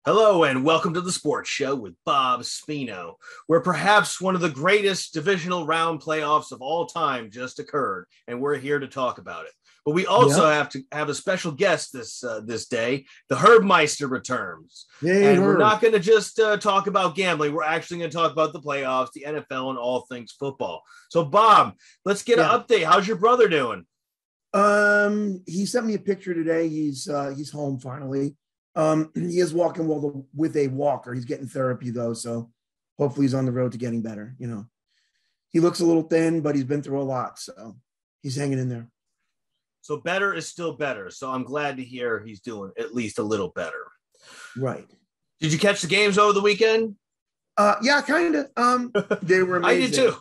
Hello and welcome to the Sports Show with Bob Spino, where perhaps one of the greatest divisional round playoffs of all time just occurred, and we're here to talk about it. But we also have to have a special guest this day. The Herbmeister returns. Hey, and we're not going to just talk about gambling. We're actually going to talk about the playoffs, the NFL, and all things football. So, Bob, let's get an update. How's your brother doing? He sent me a picture today. He's home finally. He is walking with a walker. He's getting therapy though, so hopefully he's on the road to getting better. You know, he looks a little thin, but he's been through a lot, so he's hanging in there. So better is still better. So I'm glad to hear he's doing at least a little better. Right. Did you catch the games over the weekend? Yeah, kind of. They were amazing. I did too.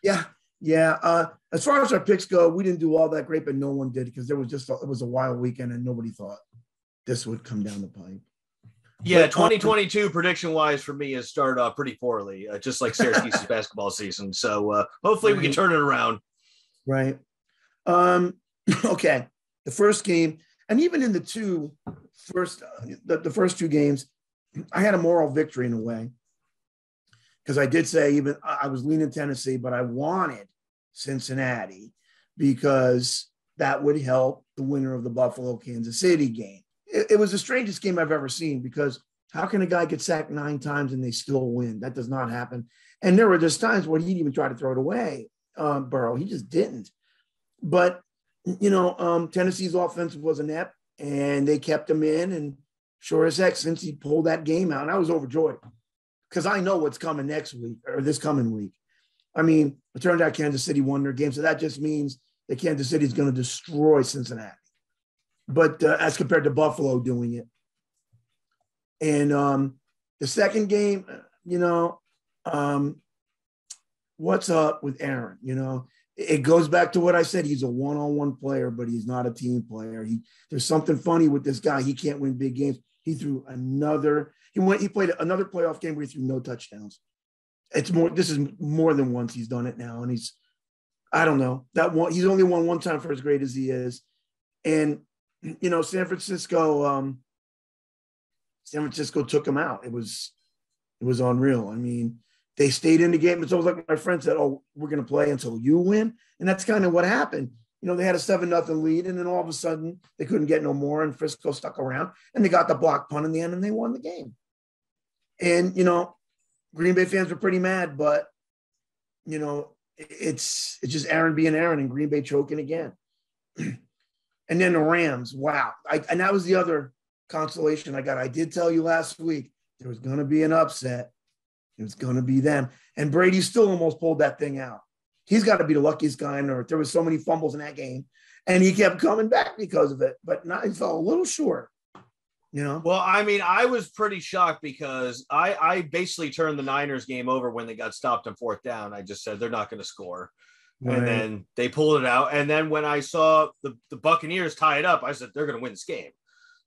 Yeah. As far as our picks go, we didn't do all that great, but no one did because it was a wild weekend and nobody thought this would come down the pipe. Yeah, 2022 prediction-wise for me has started off pretty poorly, just like Syracuse's basketball season. So hopefully we can turn it around. Right. Okay. The first game, and even in the first two games, I had a moral victory in a way. Because I did say I was leaning Tennessee, but I wanted Cincinnati because that would help the winner of the Buffalo-Kansas City game. It was the strangest game I've ever seen because how can a guy get sacked 9 times and they still win? That does not happen. And there were just times where he'd even try to throw it away, Burrow. He just didn't. But, Tennessee's offense was inept, and they kept him in. And sure as heck, since he pulled that game out, and I was overjoyed because I know what's coming next week or this coming week. I mean, it turned out Kansas City won their game, so that just means that Kansas City is going to destroy Cincinnati. But as compared to Buffalo doing it. And the second game, what's up with Aaron? It goes back to what I said. He's a one-on-one player, but he's not a team player. There's something funny with this guy. He can't win big games. He played another playoff game where he threw no touchdowns. This is more than once he's done it now. And I don't know. He's only won one time for as great as he is. And San Francisco took him out. It was unreal. I mean, they stayed in the game. It's almost like my friend said, "Oh, we're going to play until you win," and that's kind of what happened. They had a 7-0 lead, and then all of a sudden they couldn't get no more, and Frisco stuck around, and they got the block punt in the end, and they won the game. And Green Bay fans were pretty mad, but it's just Aaron being Aaron, and Green Bay choking again. And then the Rams, wow. And that was the other consolation I got. I did tell you last week there was going to be an upset. It was going to be them. And Brady still almost pulled that thing out. He's got to be the luckiest guy on earth. There was so many fumbles in that game, and he kept coming back because of it. But now he fell a little short, Well, I mean, I was pretty shocked because I basically turned the Niners game over when they got stopped on 4th down. I just said they're not going to score. Right. And then they pulled it out. And then when I saw the Buccaneers tie it up, I said, they're going to win this game.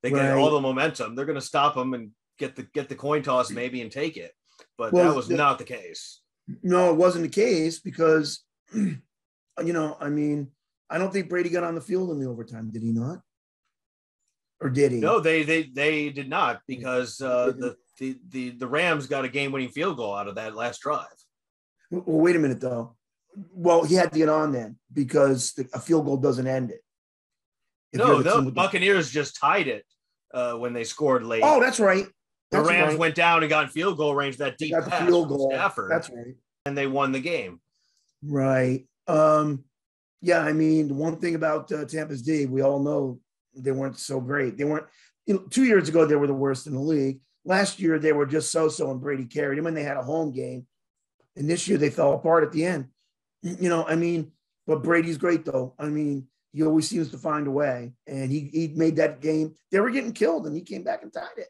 They get all the momentum. They're going to stop them and get the coin toss maybe and take it. But that was not the case. No, it wasn't the case because, I don't think Brady got on the field in the overtime. Did he not? Or did he? No, they did not because the Rams got a game-winning field goal out of that last drive. Well, wait a minute, though. Well, he had to get on then because a field goal doesn't end it. The Buccaneers just tied it when they scored late. Oh, that's right. The Rams went down and got in field goal range, that deep pass from Stafford. That's right. And they won the game. Right. Yeah, I mean, the one thing about Tampa's D, we all know they weren't so great. They weren't, 2 years ago, they were the worst in the league. Last year, they were just so-so, and Brady carried them, and they had a home game. And this year, they fell apart at the end. But Brady's great, though. I mean, he always seems to find a way. And he made that game. They were getting killed, and he came back and tied it.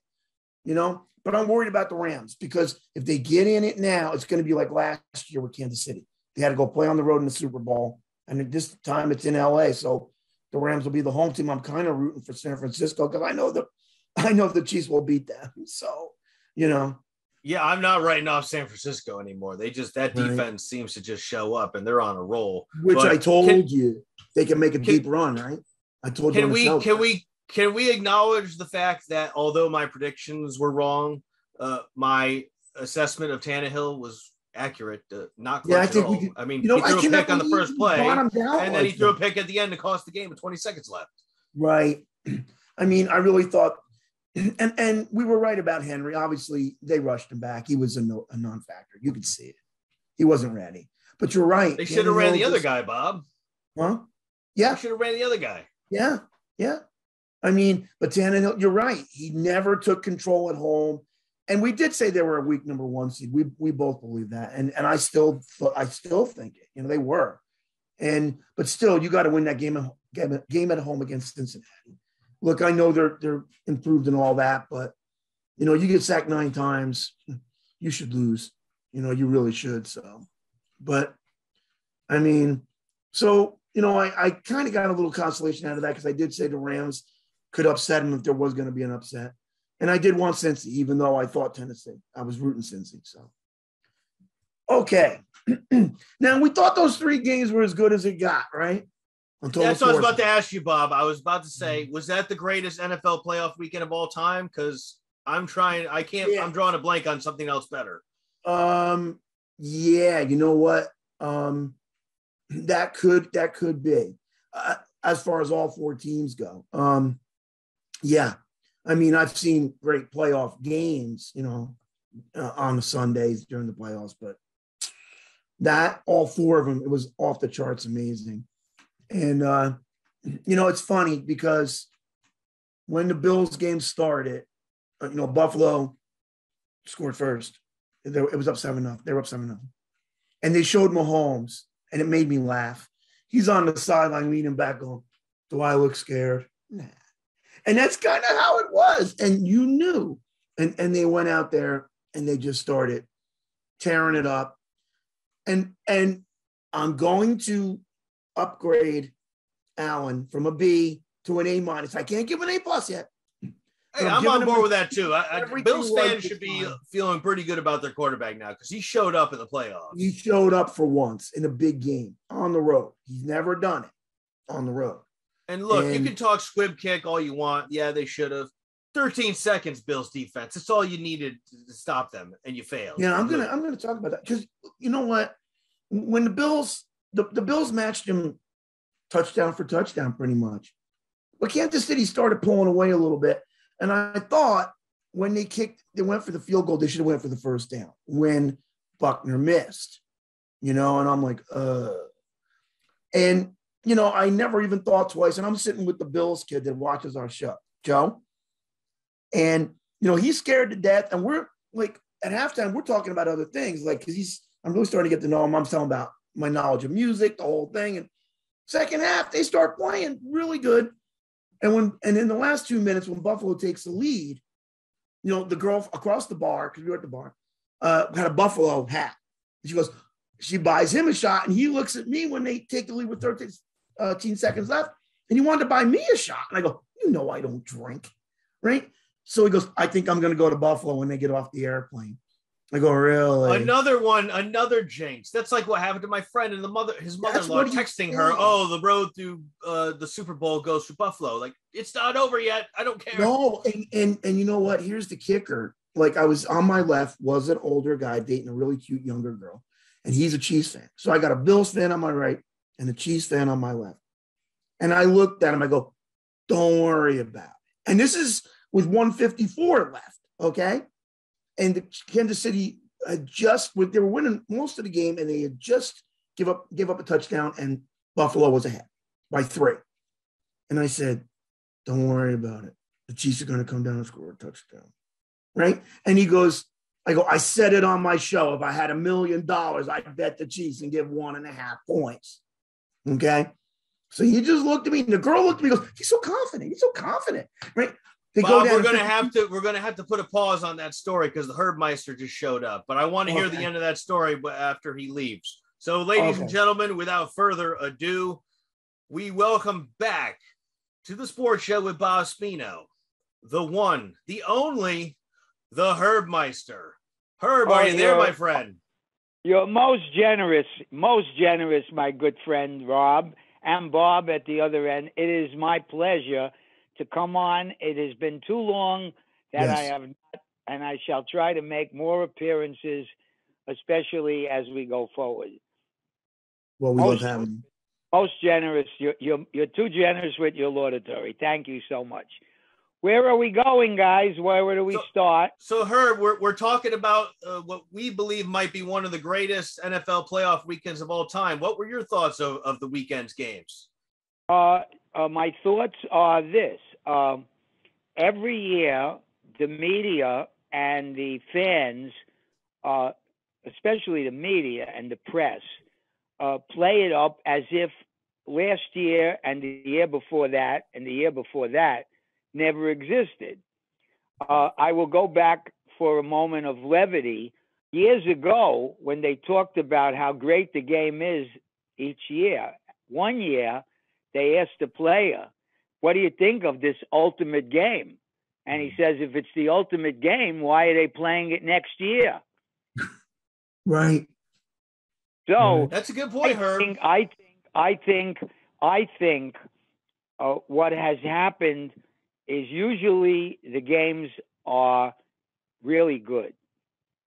But I'm worried about the Rams because if they get in it now, it's going to be like last year with Kansas City. They had to go play on the road in the Super Bowl. And this time it's in LA. So the Rams will be the home team. I'm kind of rooting for San Francisco because I know the Chiefs will beat them. So, Yeah, I'm not writing off San Francisco anymore. That defense seems to just show up and they're on a roll. Which I told you they can make a deep run, right? I told you. can we acknowledge the fact that although my predictions were wrong, my assessment of Tannehill was accurate, not clutch at all. I mean, he threw a pick on the first play, and then he threw a pick at the end to cost the game with 20 seconds left. Right. I mean, I really thought, and we were right about Henry. Obviously, they rushed him back. He was a non-factor. You could see it. He wasn't ready. But you're right. They should have ran the other guy, Bob. Huh? Yeah. They should have ran the other guy. Yeah. Yeah. I mean, but Tannehill, you're right. He never took control at home. And we did say they were a weak number 1 seed. We both believe that. And I still think it. You know, they were. But still, you got to win that game at home against Cincinnati. Look, I know they're improved and all that, but you know, you get sacked 9 times, you should lose. You know, you really should. So, but I mean, so you know, I kind of got a little consolation out of that because I did say the Rams could upset them if there was going to be an upset, and I did want Cincy, even though I thought Tennessee. I was rooting Cincy. So, okay. Now we thought those 3 games were as good as it got, right? That's what I was about to ask you, Bob. I was about to say, was that the greatest NFL playoff weekend of all time? Because I'm trying, I can't, I'm drawing a blank on something else better. Yeah, you know what? That could be as far as all 4 teams go. Yeah, I mean, I've seen great playoff games, you know, on the Sundays during the playoffs, but that all 4 of them, it was off the charts amazing. And, you know, it's funny because when the Bills game started, you know, Buffalo scored first. It was up 7-0. They were up 7-0. And they showed Mahomes, and it made me laugh. He's on the sideline leaning back going, do I look scared? Nah. And that's kind of how it was. And you knew. And they went out there, and they just started tearing it up. And I'm going to upgrade Allen from a B to an A-. I can't give an A+ yet. Hey, I'm on board with that too. Bills fans should be feeling pretty good about their quarterback now because he showed up in the playoffs. He showed up for once in a big game on the road. He's never done it on the road. And look, you can talk squib kick all you want. Yeah, they should have. 13 seconds, Bills defense. That's all you needed to stop them, and you failed. Yeah, I'm gonna talk about that because you know what? When the Bills matched him touchdown for touchdown pretty much. But Kansas City started pulling away a little bit. And I thought when they went for the field goal, they should have went for the first down when Buckner missed, you know, and I'm like, and, you know, I never even thought twice. And I'm sitting with the Bills kid that watches our show, Joe. And, you know, he's scared to death. And we're like, at halftime, we're talking about other things. Like, because I'm really starting to get to know him. I'm telling about my knowledge of music, the whole thing. And second half, they start playing really good. And in the last 2 minutes, when Buffalo takes the lead, you know, the girl across the bar, because we were at the bar, had a Buffalo hat. She buys him a shot, and he looks at me when they take the lead with 13 seconds left, and he wanted to buy me a shot. And I go, you know, I don't drink, right? So he goes, I think I'm going to go to Buffalo when they get off the airplane. I go, really? Another jinx. That's like what happened to my friend and his mother-in-law texting her, oh, the road through the Super Bowl goes to Buffalo. Like, it's not over yet. I don't care. No, and you know what? Here's the kicker. Like, I was on my left was an older guy dating a really cute younger girl, and he's a Chiefs fan. So I got a Bills fan on my right and a Chiefs fan on my left. And I looked at him. I go, don't worry about it. And this is with 154 left, okay? And the Kansas City had they were winning most of the game, and they had just give up a touchdown, and Buffalo was ahead by 3. And I said, don't worry about it. The Chiefs are going to come down and score a touchdown, right? And he goes, I said it on my show. If I had $1 million, I'd bet the Chiefs and give 1.5 points, okay? So he just looked at me, and the girl looked at me and goes, he's so confident, right? Bob, we're gonna have to put a pause on that story because the Herbmeister just showed up. But I want to hear the end of that story after he leaves. So, ladies and gentlemen, without further ado, we welcome back to the Sports Show with Bob Spino, the one, the only, the Herbmeister. Herb, are you there, my friend? You're most generous, my good friend Rob, and Bob at the other end. It is my pleasure to come on. It has been too long that I Yes. have not, and I shall try to make more appearances, especially as we go forward. Well, we love having you. Most generous. You're too generous with your laudatory. Thank you so much. Where are we going, guys? Where do we start? So, Herb, we're talking about what we believe might be one of the greatest NFL playoff weekends of all time. What were your thoughts of the weekend's games? My thoughts are this. Every year, the media and the fans, especially the media and the press, play it up as if last year and the year before that and the year before that never existed. I will go back for a moment of levity. Years ago, when they talked about how great the game is each year, one year they asked the player, what do you think of this ultimate game? And he says, if it's the ultimate game, why are they playing it next year? Right. So that's a good point, Herb. I think what has happened is usually the games are really good.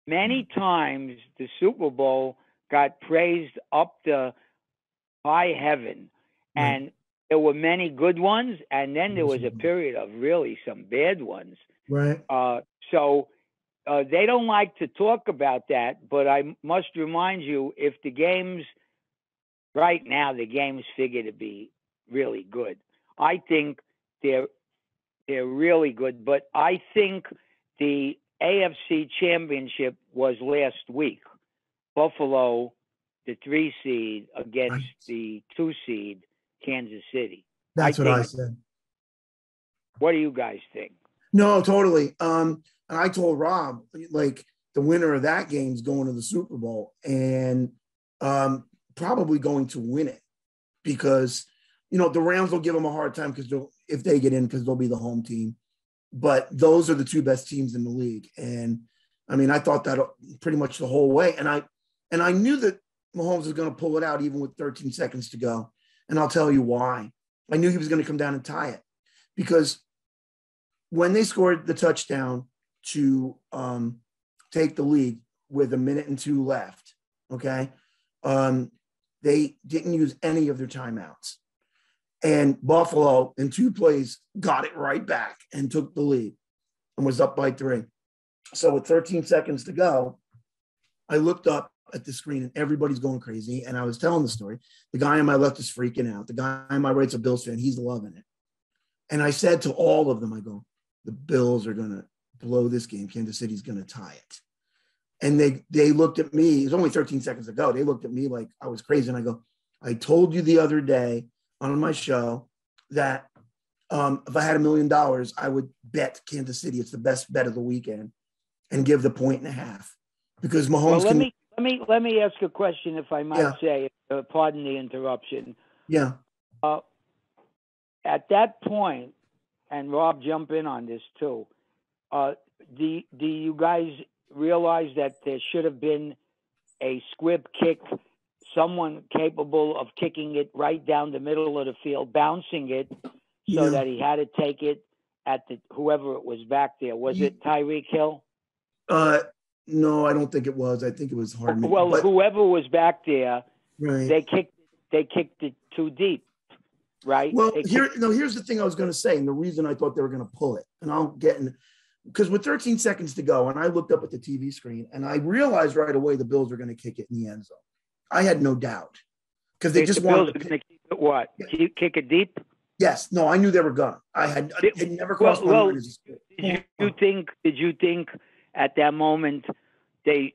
Many times the Super Bowl got praised up to high heaven, and there were many good ones, and then there was a period of really some bad ones. Right. So they don't like to talk about that, but I must remind you, if the games right now, the games figure to be really good. I think they're really good, but I think the AFC Championship was last week. Buffalo, the 3 seed against the 2 seed, Kansas City. That's what I said. What do you guys think? No, totally. And I told Rob, like, the winner of that game is going to the Super Bowl and probably going to win it because, the Rams will give them a hard time if they get in because they'll be the home team. But those are the 2 best teams in the league. And I mean, I thought that pretty much the whole way. And I knew that Mahomes was going to pull it out even with 13 seconds to go. And I'll tell you why. I knew he was going to come down and tie it because when they scored the touchdown to take the lead with 1 minute and 2 left, okay, they didn't use any of their timeouts. And Buffalo, in 2 plays, got it right back and took the lead and was up by 3. So with 13 seconds to go, I looked up at the screen and everybody's going crazy. And I was telling the story. The guy on my left is freaking out. The guy on my right's a Bills fan. He's loving it. And I said to all of them, I go, the Bills are going to blow this game. Kansas City's going to tie it. And they looked at me. It was only 13 seconds ago. They looked at me like I was crazy. And I go, I told you the other day on my show that if I had $1 million, I would bet Kansas City. It's the best bet of the weekend and give the 1.5 because Mahomes. Well, let me ask a question, if I might say. Pardon the interruption. Yeah. At that point, and Rob, jump in on this too. Do you guys realize that there should have been a squib kick? Someone capable of kicking it right down the middle of the field, bouncing it so that he had to take it at whoever it was back there. Was it Tyreek Hill? No, I don't think it was. I think it was Herbmeister. Well, whoever was back there, right. they kicked it too deep, right? Well, here's the thing I was going to say, and the reason I thought they were going to pull it, and I'll get in, because with 13 seconds to go, and I looked up at the TV screen, and I realized right away the Bills were going to kick it in the end zone. I had no doubt because they just wanted to keep it what? Yeah. Kick it deep? Yes. No, I knew they were gonna. It never crossed my mind. Did you think at that moment that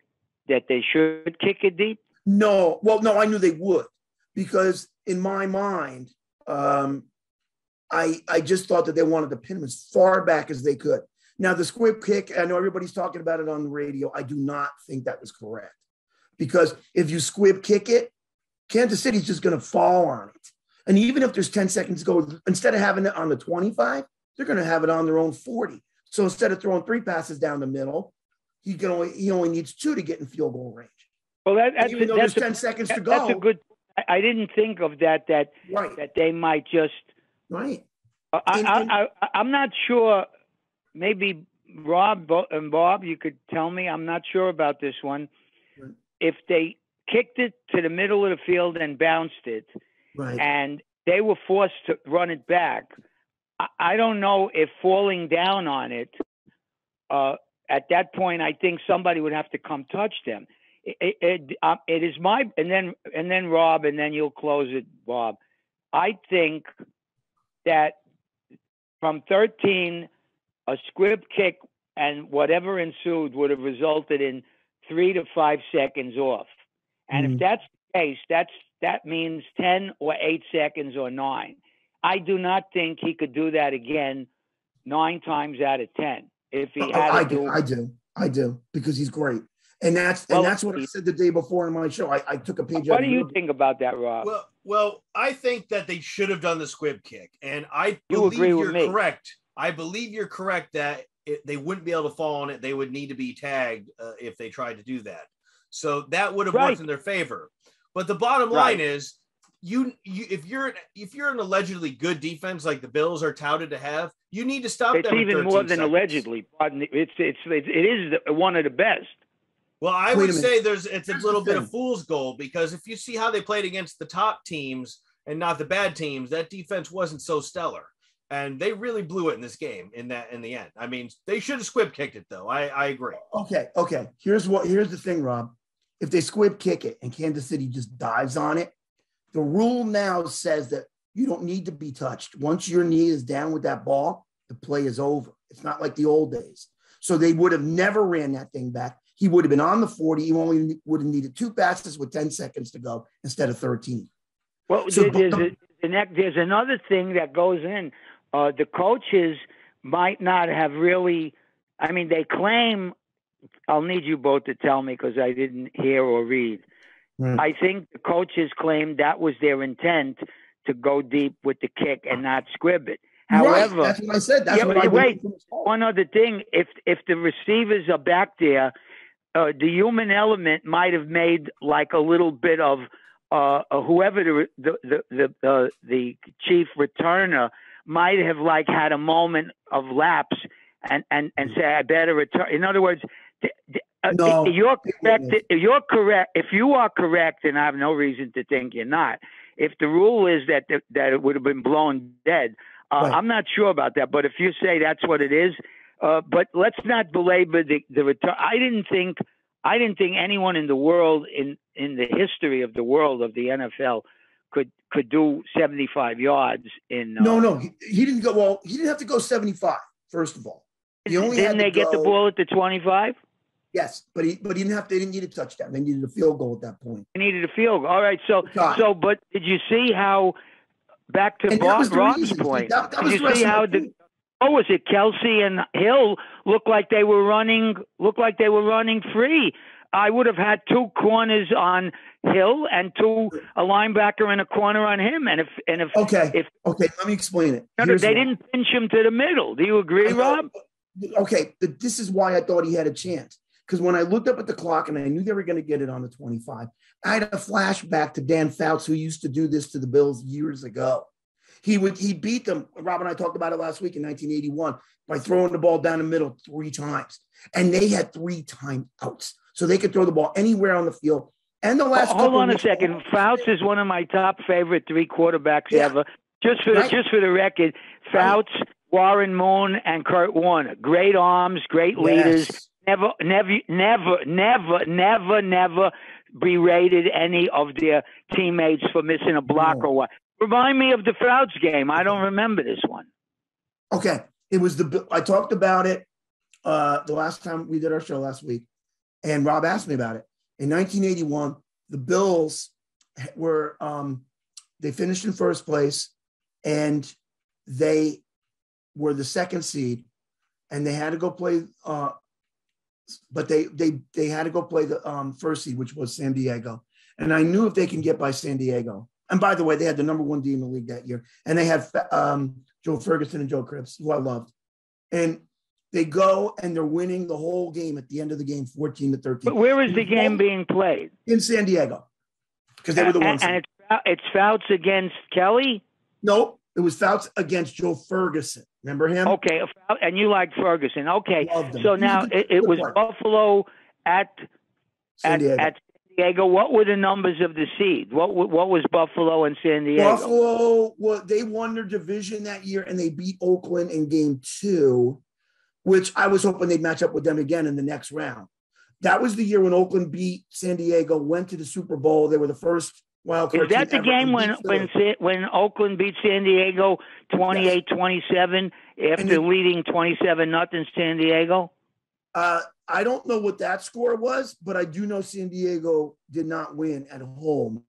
they should kick it deep? No. Well, no, I knew they would because in my mind, I just thought that they wanted to pin him as far back as they could. Now the squib kick, I know everybody's talking about it on the radio. I do not think that was correct. Because if you squib kick it, Kansas City's just going to fall on it. And even if there's 10 seconds to go, instead of having it on the 25, they're going to have it on their own 40. So instead of throwing 3 passes down the middle, he only needs 2 to get in field goal range. Well, there's 10 seconds to go. That's a good. I didn't think of that. That they might just. Right. I'm not sure. Maybe Rob and Bob, you could tell me. I'm not sure about this one. Right. If they kicked it to the middle of the field and bounced it, Right. and they were forced to run it back, I don't know if falling down on it, at that point, I think somebody would have to come touch them. It is my, and then Rob, and then you'll close it, Bob. I think that from 13, a squib kick and whatever ensued would have resulted in 3 to 5 seconds off. And if that's the case, that means 10 or 8 seconds or 9. I do not think he could do that again 9 times out of 10. If he had I do, because he's great. And that's what I said the day before in my show. I took a page. What do you think about that, Rob? Well, I think that they should have done the squib kick, and I believe you're correct. I believe you're correct that they wouldn't be able to fall on it. They would need to be tagged if they tried to do that. So that would have worked in their favor. But the bottom line is, if you're an allegedly good defense like the Bills are touted to have, you need to stop them. It's even more than allegedly. It is one of the best. Well, I would say it's a little bit of fool's gold, because if you see how they played against the top teams and not the bad teams, that defense wasn't so stellar, and they really blew it in this game. In the end, I mean, they should have squib kicked it though. I agree. Okay. Here's the thing, Rob. If they squib kick it and Kansas City just dives on it, the rule now says that you don't need to be touched. Once your knee is down with that ball, the play is over. It's not like the old days. So they would have never ran that thing back. He would have been on the 40. He only would have needed 2 passes with 10 seconds to go instead of 13. Well, so there's another thing that goes in. The coaches might not have really, I mean, they claim, I'll need you both to tell me because I didn't hear or read. Right. I think the coaches claimed that was their intent, to go deep with the kick and not squib it. However, that's what I said. That's what wait, one other thing. If the receivers are back there, the human element might have made like a little bit of whoever the chief returner might have like had a moment of lapse and say, I better return. In other words, no, you're correct. You're correct. If you are correct, and I have no reason to think you're not. If the rule is that it would have been blown dead, right. I'm not sure about that. But if you say that's what it is, but let's not belabor the return. I didn't think anyone in the world in the history of the world of the NFL could do 75 yards in. No, he didn't go. Well, he didn't have to go 75. First of all, didn't they get the ball at the 25? Yes, but he didn't have. They didn't need a touchdown. They needed a field goal at that point. They needed a field goal. All right. So, but did you see how? Back to Rob's point. Did you see how was it Kelsey and Hill looked like they were running free? I would have had 2 corners on Hill and a linebacker and a corner on him. And if let me explain it. They didn't pinch him to the middle. Do you agree, Rob? Okay, this is why I thought he had a chance. Because when I looked up at the clock and I knew they were going to get it on the 25, I had a flashback to Dan Fouts, who used to do this to the Bills years ago. He beat them. Rob and I talked about it last week in 1981 by throwing the ball down the middle 3 times. And they had 3 timeouts. So they could throw the ball anywhere on the field. And the last hold on a second. Fouts is one of my top favorite 3 quarterbacks ever. Just for the record, Fouts, Warren Moon, and Kurt Warner. Great arms, great leaders. Never berated any of their teammates for missing a block or what. Remind me of the Fouts game. I don't remember this one. Okay. It was I talked about it the last time we did our show last week, and Rob asked me about it. In 1981, the Bills were they finished in first place, and they were the 2nd seed, and they had to go play but they had to go play the first seed, which was San Diego. And I knew if they can get by San Diego, and by the way, they had the number 1 D in the league that year, and they had Joe Ferguson and Joe Cripps, who I loved. And they go and they're winning the whole game at the end of the game, 14-13. But where is the game being played? In San Diego, because they were the ones. And it's Fouts against Kelly? Nope. It was Fouts against Joe Ferguson. Remember him? Okay, and you like Ferguson. Okay, Loved him. So now it was Buffalo at San Diego. San Diego. What were the numbers of the seed? What was Buffalo and San Diego? Buffalo, well, they won their division that year, and they beat Oakland in game 2, which I was hoping they'd match up with them again in the next round. That was the year when Oakland beat San Diego, went to the Super Bowl. They were the first wild card. Is that the game when Oakland beat San Diego 28-27 after leading 27-0 San Diego? I don't know what that score was, but I do know San Diego did not win at home.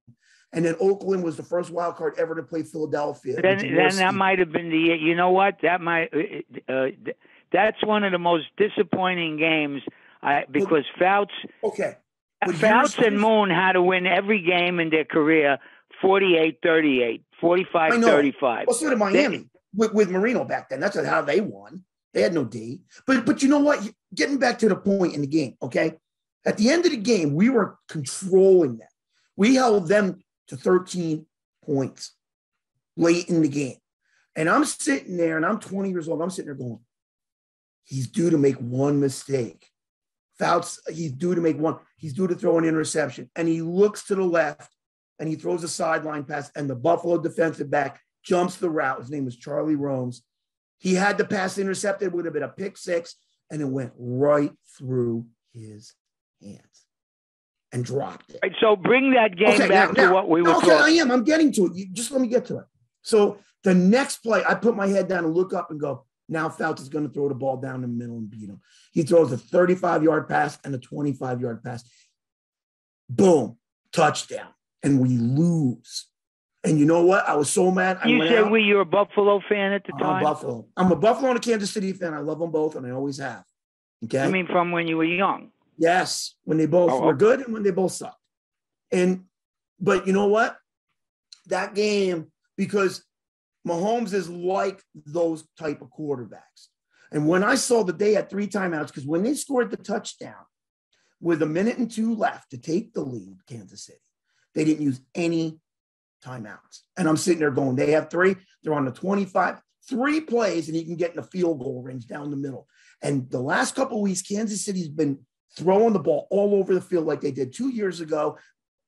And then Oakland was the first wild card ever to play Philadelphia. Then that might have been the, you know what? That might, that's one of the most disappointing games because Fouts. Okay. Fouts and Moon had to win every game in their career 48-38, 45-35. Well, so did Miami with Marino back then. That's how they won. They had no D. But you know what? Getting back to the point in the game, okay? At the end of the game, we were controlling them. We held them to 13 points late in the game. And I'm sitting there, and I'm 20 years old. I'm sitting there going, he's due to make one mistake. Fouts, he's due to make one. He's due to throw an interception. And he looks to the left, and he throws a sideline pass, and the Buffalo defensive back jumps the route. His name was Charlie Romes. He had the pass intercepted. It would have been a pick 6, and it went right through his hands and dropped it. Right, so bring that game back to what we were talking. I'm getting to it. Just let me get to it. So the next play, I put my head down and look up and go, now Fouts is going to throw the ball down the middle and beat him. He throws a 35-yard pass and a 25-yard pass. Boom, touchdown. And we lose. And you know what? I was so mad. You said you were a Buffalo fan at the time? I'm a Buffalo and a Kansas City fan. I love them both, and I always have. Okay? I mean, from when you were young? Yes, when they both were good and when they both sucked. But you know what? That game, because Mahomes is like those type of quarterbacks. And when I saw that they had 3 timeouts, because when they scored the touchdown with 1 minute and 2 left to take the lead, Kansas City, they didn't use any timeouts. And I'm sitting there going, they have 3. They're on the 25. 3 plays, and you can get in the field goal range down the middle. And the last couple of weeks, Kansas City's been throwing the ball all over the field like they did 2 years ago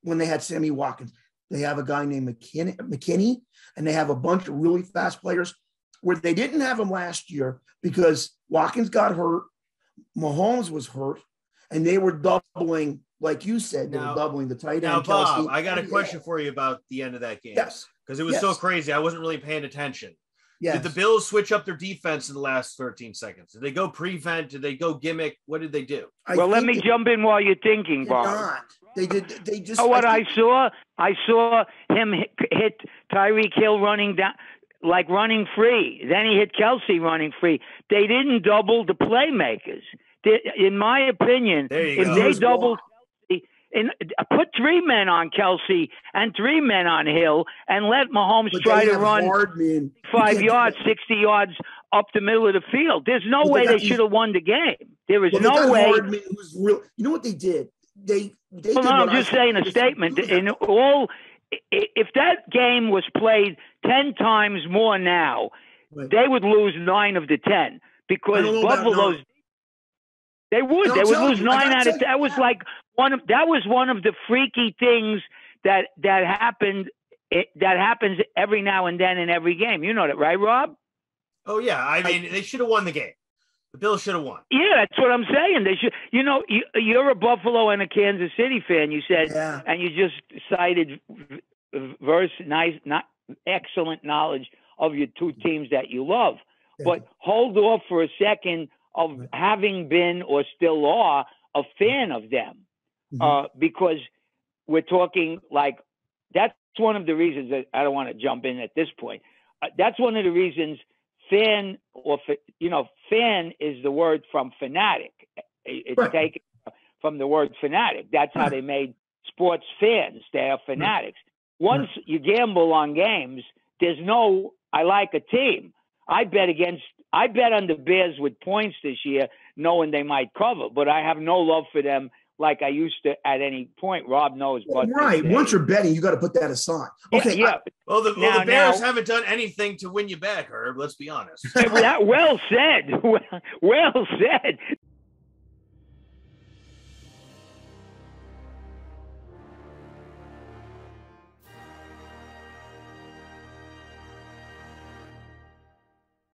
when they had Sammy Watkins. They have a guy named McKinney, and they have a bunch of really fast players where they didn't have him last year because Watkins got hurt, Mahomes was hurt, and they were doubling, like you said, they were doubling the tight end. Now, Bob, I got a question for you about the end of that game. Yes. Because it was so crazy. I wasn't really paying attention. Yes. Did the Bills switch up their defense in the last 13 seconds? Did they go prevent? Did they go gimmick? What did they do? Well, let me jump in while you're thinking, Bob. They did. They just. I saw him hit Tyreek Hill running down, like running free. Then he hit Kelsey running free. They didn't double the playmakers. In my opinion, if they doubled Kelsey, put 3 men on Kelsey and 3 men on Hill, and let Mahomes try to run 5 yards, 60 yards up the middle of the field. There's no way they should have won the game. There is no way. You know what they did? I'm just saying a statement. If that game was played 10 times more now, they would lose 9 of the 10 because Buffalo's. They would. They would lose 9 out of 10. That was like that was one of the freaky things that happened. That happens every now and then in every game. You know that, right, Rob? Oh yeah. I mean, they should have won the game. The Bills should have won. Yeah, that's what I'm saying. They should. You know, you're a Buffalo and a Kansas City fan. You said, and you just cited excellent knowledge of your 2 teams that you love. But hold off for a second of having been or still are a fan of them, because we're talking like that's one of the reasons that I don't want to jump in at this point. That's one of the reasons. Fan is the word from fanatic. It's taken from the word fanatic. That's how they made sports fans. They are fanatics. Once you gamble on games, there's no, I like a team. I bet on the Bears with points this year, knowing they might cover, but I have no love for them like I used to at any point. Rob knows what. Right. Once you're betting, you got to put that aside. Okay. Yeah. Well, the Bears haven't done anything to win you back, Herb. Let's be honest. Well said. Well said.